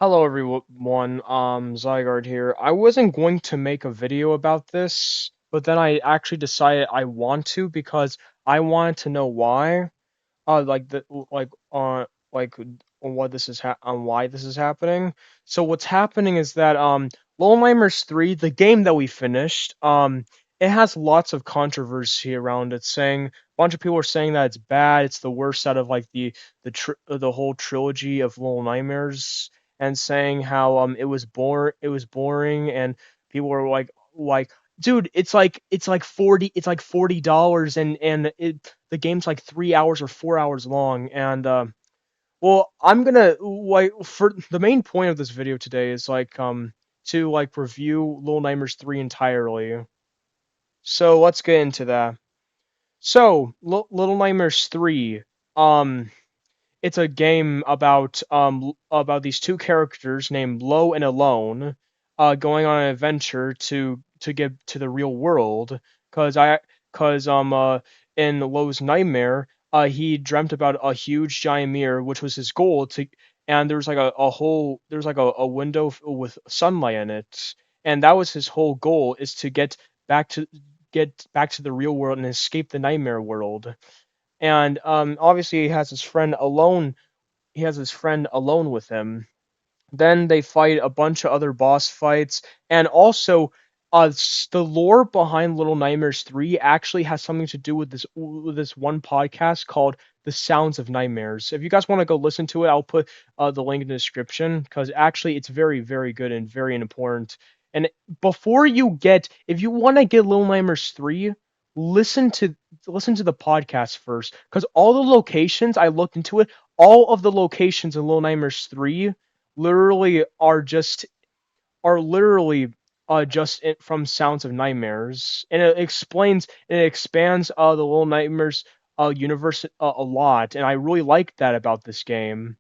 Hello everyone, Zygarde here. I wasn't going to make a video about this, but then I actually decided I want to because I wanted to know why, like the like what this is on why this is happening. So what's happening is that Little Nightmares 3, the game that we finished, it has lots of controversy around it, saying a bunch of people are saying that it's bad, it's the worst out of like the whole trilogy of Little Nightmares, and saying how it was boring, and people were like dude, it's like $40, and the game's like 3 hours or 4 hours long, and well, I'm gonna like for the main point of this video today is to like review Little Nightmares 3 entirely. So let's get into that. So Little Nightmares 3, um, it's a game about these two characters named Low and Alone, going on an adventure to get to the real world. Cause I cause in Low's nightmare, he dreamt about a huge giant mirror, which was his goal to. And there's like a whole there's like a window with sunlight in it, and that was his whole goal, is to back to get back to the real world and escape the nightmare world. And obviously he has his friend alone with him. Then they fight a bunch of other boss fights, and also the lore behind Little Nightmares 3 actually has something to do with this one podcast called The Sounds of Nightmares. If you guys want to go listen to it, I'll put the link in the description, because actually it's very, very good and very important. And if you want to get Little Nightmares 3, listen to listen to the podcast first, because all the locations I looked into it, all of the locations in Little Nightmares 3 literally are literally from Sounds of Nightmares, and it explains and it expands the Little Nightmares universe a lot, and I really like that about this game.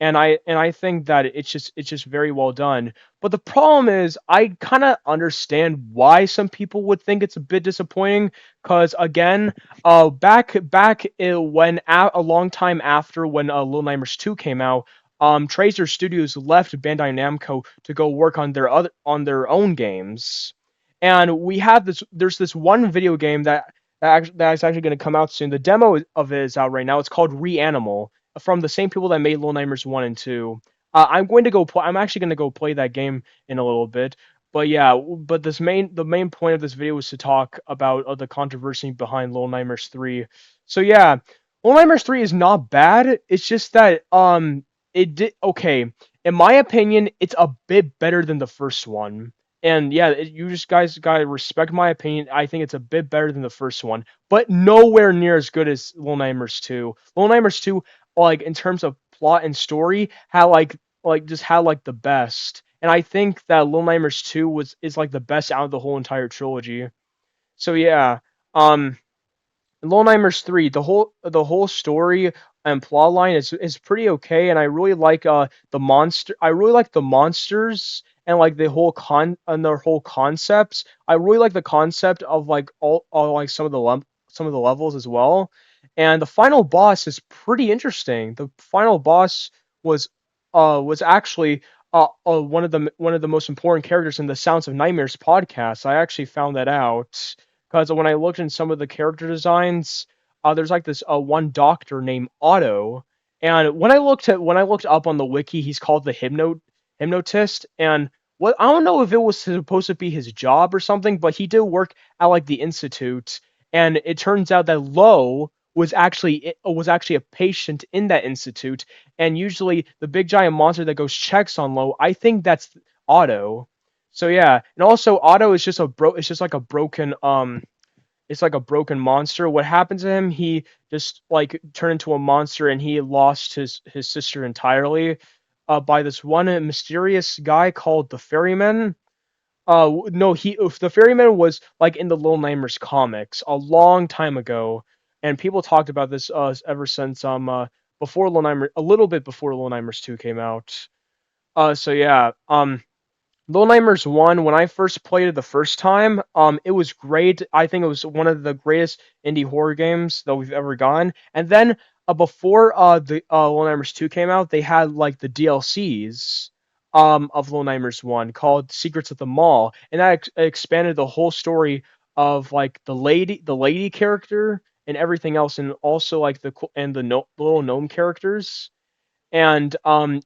And I think that it's just very well done. But the problem is, I kind of understand why some people would think it's a bit disappointing, because again, back when a long time after, when Little Nightmares 2 came out, Tracer Studios left Bandai Namco to go work on their own games, and there's this one video game that's actually going to come out soon. The demo of it is out right now. It's called Reanimal, from the same people that made Little Nightmares 1 and 2. I'm actually going to go play that game in a little bit. But yeah, but the main point of this video was to talk about the controversy behind Little Nightmares 3. So yeah, Little Nightmares 3 is not bad. It's just that it did okay. In my opinion, it's a bit better than the first one. And yeah, you just guys gotta respect my opinion. I think it's a bit better than the first one, but nowhere near as good as Little Nightmares 2. Little Nightmares 2, like in terms of plot and story, had just had like the best. And I think that Little Nightmares 2 is like the best out of the whole entire trilogy. So yeah, um Little Nightmares 3, the whole story and plot line is pretty okay, and I really like the monsters, and like the whole con and their whole concepts. I really like the concept of like all like some of the levels as well. And the final boss is pretty interesting. The final boss was actually one of the most important characters in the Sounds of Nightmares podcast. I actually found that out because when I looked in some of the character designs, there's like this one doctor named Otto, and when I looked up on the wiki, he's called the hypnotist, and what I don't know if it was supposed to be his job or something, but he did work at like the institute, and it turns out that Lo was actually a patient in that institute, and usually the big giant monster that goes checks on Lo, I think that's Otto. So yeah, and also Otto is just it's just like a broken it's like a broken monster. What happened to him? He just like turned into a monster, and he lost his sister entirely by this one mysterious guy called the Ferryman. No, the Ferryman was like in the Little Nightmares comics a long time ago, and people talked about this ever since before Little Nightmares, a little bit before Little Nightmares 2 came out. So yeah, Little Nightmares 1, when I first played it the first time, it was great. I think it was one of the greatest indie horror games that we've ever gotten. And then before the Little Nightmares 2 came out, they had like the DLCs. of Little Nightmares 1 called Secrets of the Mall, and that expanded the whole story of like the lady character and everything else, and also like the little gnome characters, and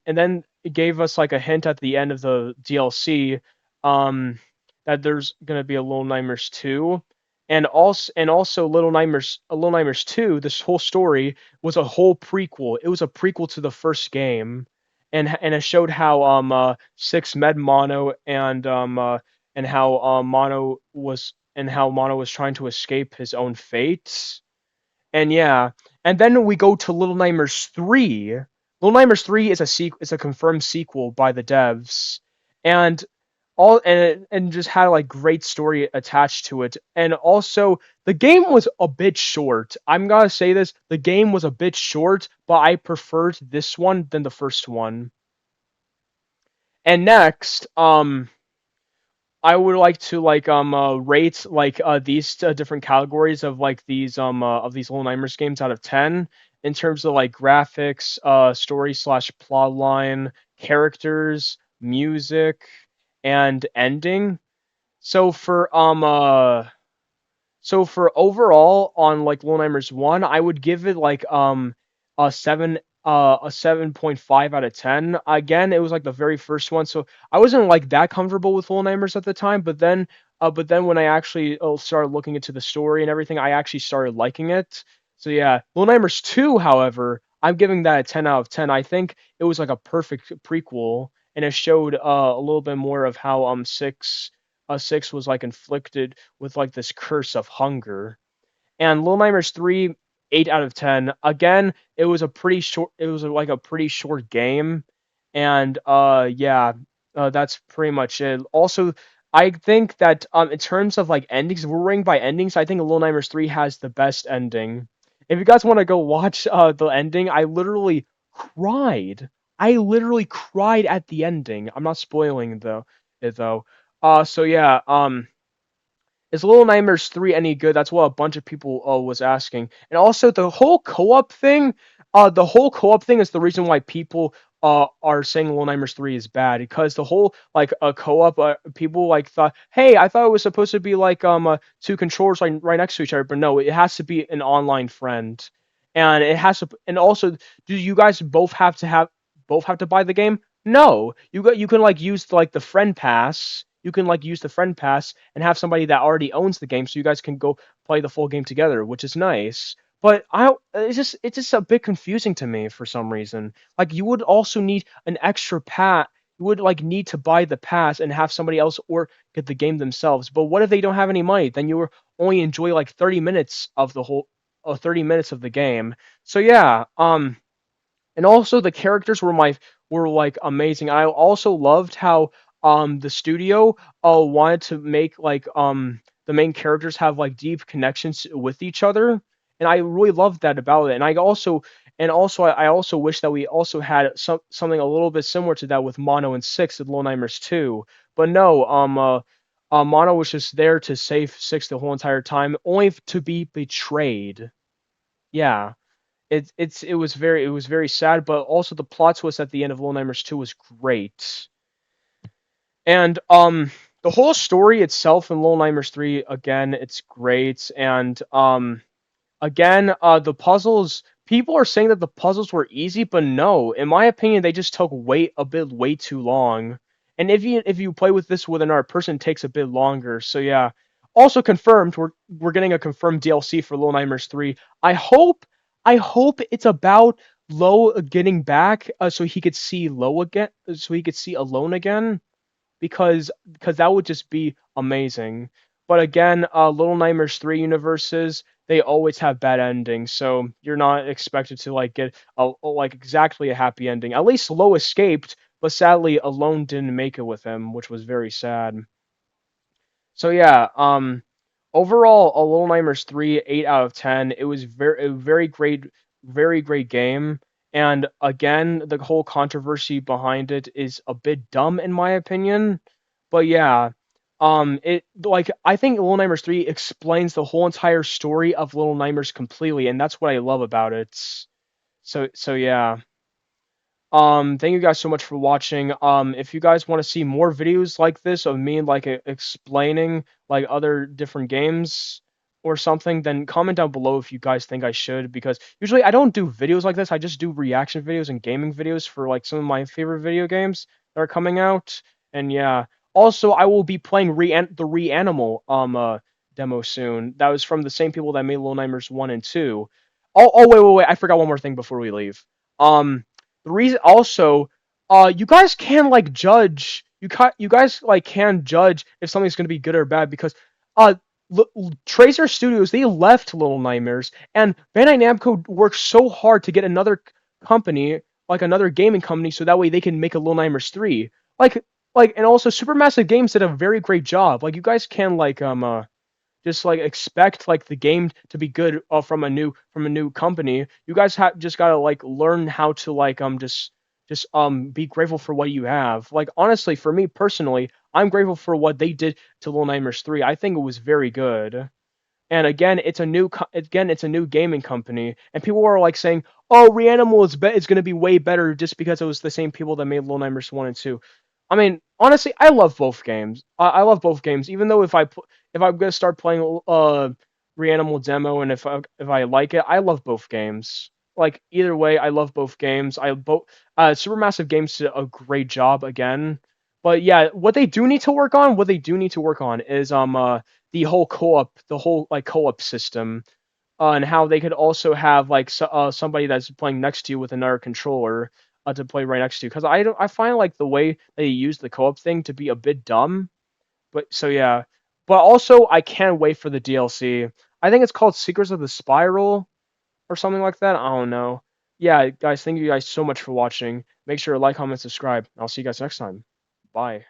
then it gave us like a hint at the end of the DLC, um that there's gonna be a Little Nightmares 2, and also Little Nightmares 2. This whole story was a whole prequel. It was a prequel to the first game, and it showed how Six met Mono, and how Mono was trying to escape his own fate. And yeah, and then we go to Little Nightmares 3. Little Nightmares 3 is a confirmed sequel by the devs, and just had like great story attached to it. And also the game was a bit short. I'm gonna say this, the game was a bit short, but I preferred this one than the first one. And next, I would like to rate these different categories of these Little Nightmares games out of 10 in terms of like graphics, story slash plot line, characters, music, and ending. So for overall on like Little Nightmares 1, I would give it like a 7.5 out of 10. Again, it was like the very first one, so I wasn't like that comfortable with Little Nightmares at the time, but then when I actually started looking into the story and everything, I actually started liking it. So yeah, Little Nightmares 2, however, I'm giving that a 10 out of 10. I think it was like a perfect prequel, and it showed a little bit more of how 6 was like inflicted with like this curse of hunger. And Little Nightmares 3, 8 out of 10. Again, it was like a pretty short game. And yeah, that's pretty much it. Also, I think that in terms of like endings, we're ranked by endings. I think Little Nightmares 3 has the best ending. If you guys want to go watch the ending, I literally cried. I literally cried at the ending. I'm not spoiling though. So yeah, is Little Nightmares 3 any good? That's what a bunch of people was asking. And also the whole co-op thing is the reason why people are saying Little Nightmares 3 is bad, because the whole like a co-op people like thought, "Hey, I thought it was supposed to be like two controllers right next to each other," but no, it has to be an online friend. And it has to, and also, do you guys both have to buy the game? No, you can like use like the friend pass. You can like use the friend pass and have somebody that already owns the game, so you guys can go play the full game together, which is nice. But it's just a bit confusing to me for some reason. Like you would also need an extra pass. You would like need to buy the pass and have somebody else or get the game themselves. But what if they don't have any money? Then you will only enjoy like 30 minutes of the whole 30 minutes of the game. So yeah, and also the characters were like amazing. I also loved how the studio wanted to make like the main characters have like deep connections with each other, and I really loved that about it. And I also wish that we also had something a little bit similar to that with Mono and Six at Little Nightmares 2. But no, Mono was just there to save Six the whole entire time, only to be betrayed. Yeah, it was very sad, but also the plot twist at the end of Little Nightmares 2 was great. And the whole story itself in Little Nightmares 3, again, it's great. And again, the puzzles, people are saying that the puzzles were easy, but no, in my opinion, they just took way too long. And if you play with this with another person, it takes a bit longer. So yeah. Also confirmed, we're getting a confirmed DLC for Little Nightmares 3. I hope I hope it's about Lo getting back, so he could see Lo again, so he could see Alone again, because that would just be amazing. But again, Little Nightmares 3 universes, they always have bad endings, so you're not expected to like get like exactly a happy ending. At least Lo escaped, but sadly Alone didn't make it with him, which was very sad. So yeah, overall, A Little Nightmares 3, 8 out of 10. It was a very great game. And again, the whole controversy behind it is a bit dumb in my opinion. But yeah, it like I think Little Nightmares 3 explains the whole entire story of Little Nightmares completely, and that's what I love about it. So yeah. Thank you guys so much for watching. If you guys want to see more videos like this of me like explaining like other different games or something, then comment down below if you guys think I should, because usually I don't do videos like this. I just do reaction videos and gaming videos for like some of my favorite video games that are coming out. And yeah, also I will be playing the Reanimal demo soon. That was from the same people that made Little Nightmares 1 and 2. Wait, I forgot one more thing before we leave. The reason also, you guys can like judge. You guys like can judge if something's gonna be good or bad, because uh Tracer Studios, they left Little Nightmares, and Bandai Namco worked so hard to get another company, like another gaming company, so that way they can make a Little Nightmares 3. Like and also Supermassive Games did a very great job. Like you guys can like just like expect like the game to be good from a new company. You guys have just gotta like learn how to like just be grateful for what you have. Like honestly, for me personally, I'm grateful for what they did to Little Nightmares 3. I think it was very good. And again, it's a new gaming company, and people are like saying, "Oh, Reanimal is going to be way better just because it was the same people that made Little Nightmares 1 and 2." I mean, honestly, I love both games. I love both games, even though if I'm going to start playing Reanimal demo, and if I like it, I love both games. Like either way, I love both games. I both Supermassive Games did a great job again. But yeah, what they do need to work on is the whole the whole like co-op system, and how they could also have like somebody that's playing next to you with another controller to play right next to you. Because I find like the way they use the co-op thing to be a bit dumb. But so yeah, but also I can't wait for the DLC. I think it's called Secrets of the Spiral or something like that. I don't know. Yeah, guys, thank you guys so much for watching. Make sure to like, comment, subscribe. I'll see you guys next time. Bye.